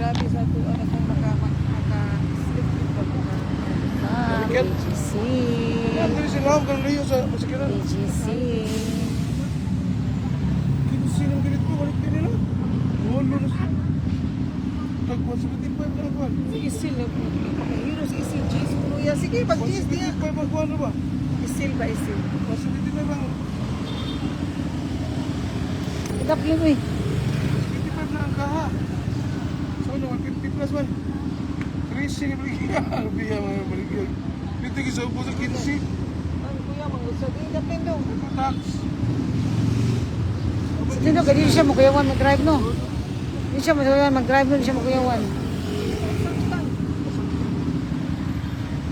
grabe sa ito. Ano kung maka-slip ba mga BGC. Yan, dili sila ako kang layo sa masikiran. BGC. Kinsilang galit ko, balik din nila. Walo na siya. Tag-175 na nagkuhan. si Isil na hero si Isil G's kuya. Sige, pag-G's niya. 175 nagkuhan na ba? Isil ba Isil? 175 lang. Tidap yun eh. 175 na ang kaha. So, no, 150 plus 1. 13 na balik. Biya mga balik. Dito ka sa upo sa 15. Ano kuya, mangusag. Depende. Ito tax. Sa tino, hindi siya makuyawan mag-drive no. Hindi siya makuyawan mag-drive no, hindi siya makuyawan.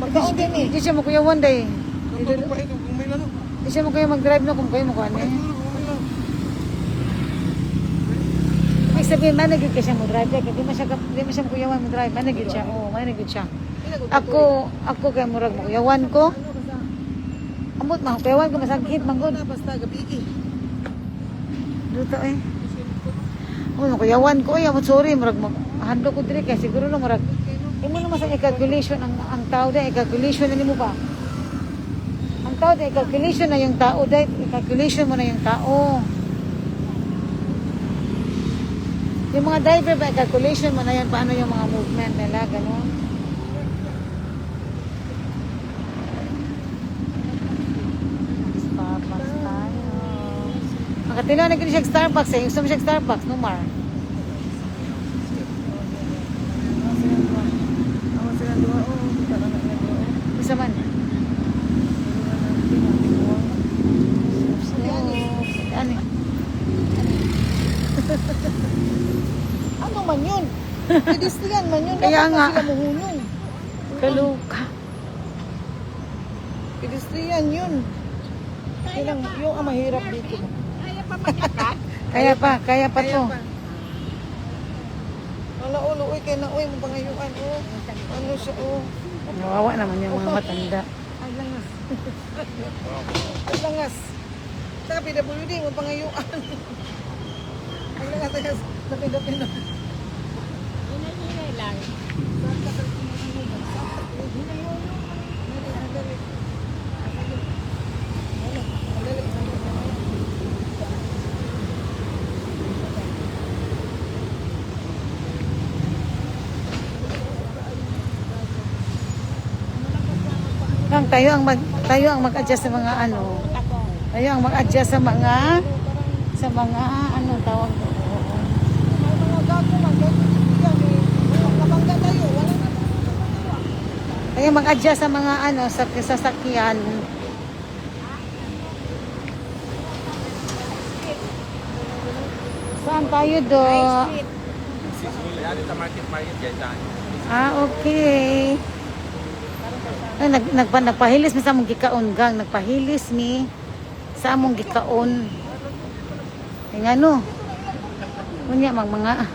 Magkaon din eh. Hindi siya makuyawan day. Kapag pa ito, kung may lalo. Hindi siya makuyawan mag-drive no, kung kayo makuyawan eh. May sabihin, managid ka siya mag-drive. Hindi mo siya makuyawan mag-drive. Managid siya. Oo, managid siya. Ako kaya murag makuyawan ko. Amot, makuyawan ko, masagkit, manggod. Basta gabi. Duto eh. Oh, makuyawan ko eh. Amot, sorry, murag hando ko diri kaya siguro lang murag. Imo naman sa i-calculation ang tao dahil i-calculation na nimo ba? Ang tao dahil i-calculation na yung tao dahil i-calculation mo na yung tao. Yung mga diver ba, i-calculation mo na yan paano yung mga movement nila, gano'n. Starbucks tayo. Ang katilo na siya Starbucks eh. Gusto mo siya Starbucks, no Mar? Awan sila dua. Oh, kita na nga dua. Isa man. Ano? Ano man yun? Pedestrian man yun. Kaya Dapat nga. na sila mahulong. Kaluka. Pedestrian yun. Yung ang mahirap dito. Kaya pa to. Wala ulo, uy, kaya na, uy, mapangayuan, oh. Ano siya, oh. Nawawa naman yung mga matanda. Ay, langas. Ay, langas. Saka PWD, mapangayuan. Ay, langas. Dapi na. Hinay lang. Lang tayo ang mag-adjust sa mga ano. Tayo ang mag-adjust sa mga ano tawag ko. Mga gago man, kahit pedestrian, eh. Kapangga tayo, wala na. Tayo mag-adjust sa mga ano sa sasakyan. Saan tayo do? Okay. Ay, nagpahilis mi sa among gikaon gang, nagpahilis mi sa among gikaon. Ay ngano? Unya mga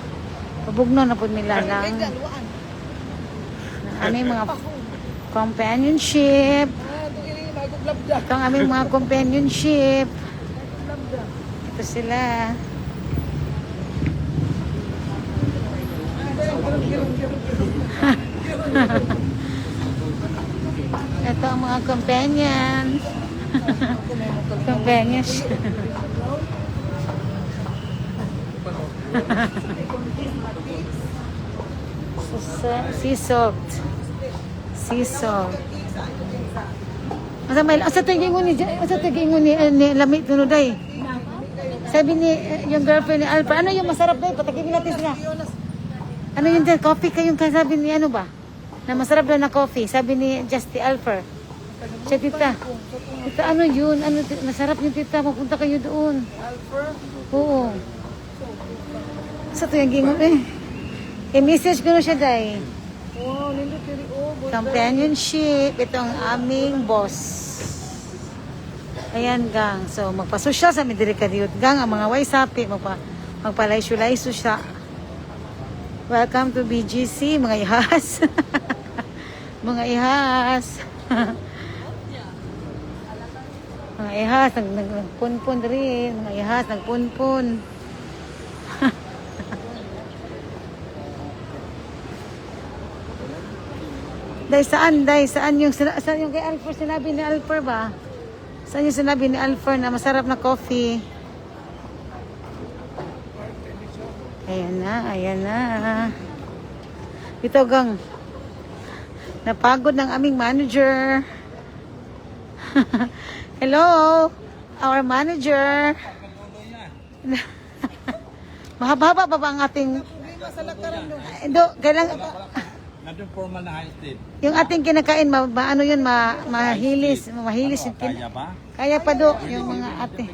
pabugno na pud mi lalang. Ay, daluan. Ano yung mga companionship. Ito kini, magublabda. Ito ang aming mga companionship. Ito sila. Ito ang mga companion. Companions. Sea salt. Asa tingin ni lamit tunuday. Sabi ni yung girlfriend ni Alpha, ano yung masarap daw? Patigil natin sila. Ano yung coffee kayong sabi ni ano ba? Na masarap daw na coffee. Sabi ni Justy Alpha. Siya tita. Tita ano yun? Ano, masarap yung tita. Mapunta kayo doon. Alpha. Oo. Sa to yung gingon eh. I-message ko na siya day. Wow, nindot kiri, oh. Companionship. Ito ang aming boss. Ayan gang. So magpasosyal sa Midrikadiyot gang. Ang mga waisapi. Magpalaysyo-laysyo siya. Welcome to BGC, mga ihas. Mga ihas. Mga ihas, nagpunpun rin. Mga ihas, nagpunpun. Day, saan yung kay Alfer sinabi ni Alfer ba? Saan yung sinabi ni Alfer na masarap na coffee? Ayan na. Ito gang. Napagod ng aming manager. Hello, our manager. Mahaba-haba pa ba ang ating... Kailangan... Nandun formal na high state. Yung ating kinakain, ano yun, mahilis yung Kaya ba? Kaya pa do, yung mga ate.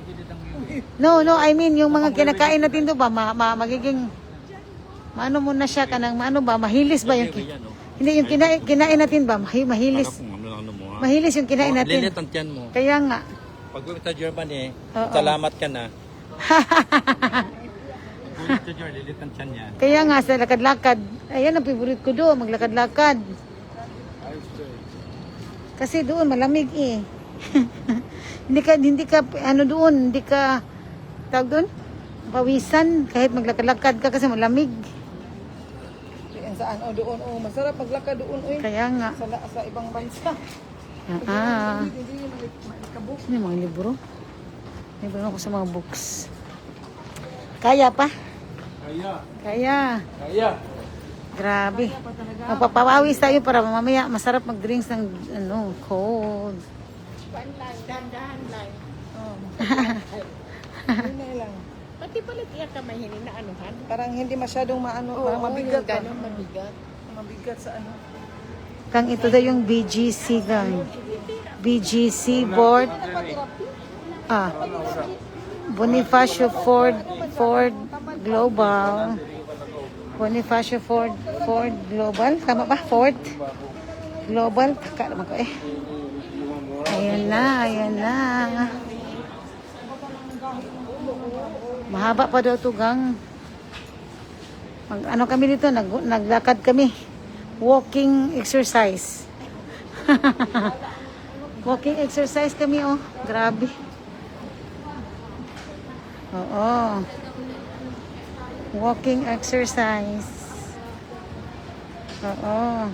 No, I mean, yung mga kinakain natin do ba, magiging, maano mo na siya, mahilis ba yung, hindi, yung kinain natin ba, mahilis. Mahilis yung kinain natin. Lilit ang tiyan mo. Kaya nga. Pag uwi sa Germany, Oo. salamat ka na. Uwi sa Germany, lilit ang tiyan niya. Kaya nga, sa lakad-lakad, ayan ang favorite ko doon, maglakad-lakad. Kasi doon, malamig eh. hindi ka, tawag doon, pawisan, kahit maglakad-lakad ka kasi malamig. Yan saan? O doon. O masarap maglakad doon. Oy. Kaya nga. Sa ibang bansa. Hindi Hindi malikabok. yung mga libro. Libro ako sa mga books. Kaya pa? Kaya. Grabe. Magpapawawis tayo para mamaya masarap mag-drinks ng cold. Dahan-dahan lang. Hindi lang. Pati pala tiyak ka mahinin na anuhan. Parang hindi masyadong parang mabigat. Ganun mabigat. Mabigat sa ano. Kang ito daw yung BGC gang. BGC board. Bonifacio Ford Global. Bonifacio Ford Global. Tama ba? Ford Global. Taka naman ko eh. Ayan na. Mahaba pa daw ito gang. Ano kami dito? Naglakad kami. Walking exercise. Walking exercise kami oh. Grabe. Oo. Walking exercise. Oo.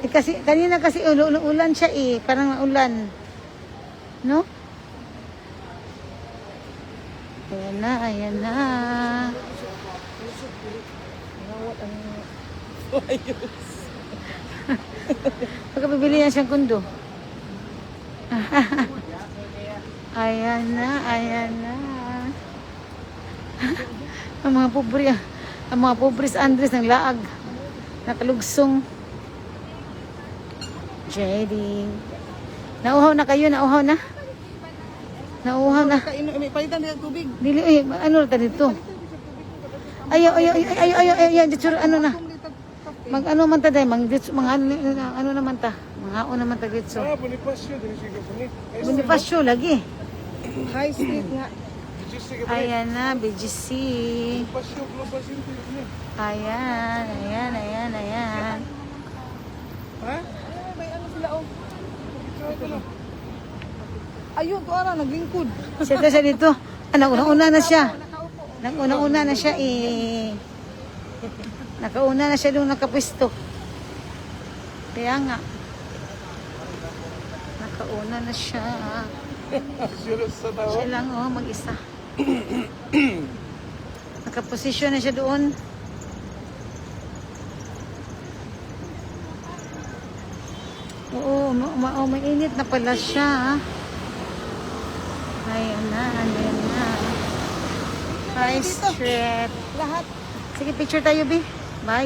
Kasi kanina kasi ulan siya eh, parang ulan. No? Ayan na. Pagkabibili na siyang kundo. Ayan na. Ang mga pobres Andres ng laag. Nakalugsong. JD. Nauhaw na kayo, Nauhaw na. May palitan din ang tubig. Dili, ano na dito? Ayo, dito, ano na. Ano man ta day, ano naman ta. Mga naman ta dito. Bonifacio, din siya gani. Bonifacio lagi. High street nga. Ayan na, BGC. Bonifacio, Global Center. Ayan. Ha? May ano sila oh. Ayun, to ara naglingkod. Siya dito. Nakauna na siya. Nakauna na siya eh. Nakauna na siya doon nakapwesto. Kaya nga. Nakauna na siya. Siya lang mag-isa. Nakaposisyon na siya doon. Oo, mainit na pala siya. Ayan na. High Street. Lahat. Sige, picture tayo, Bi. Bye.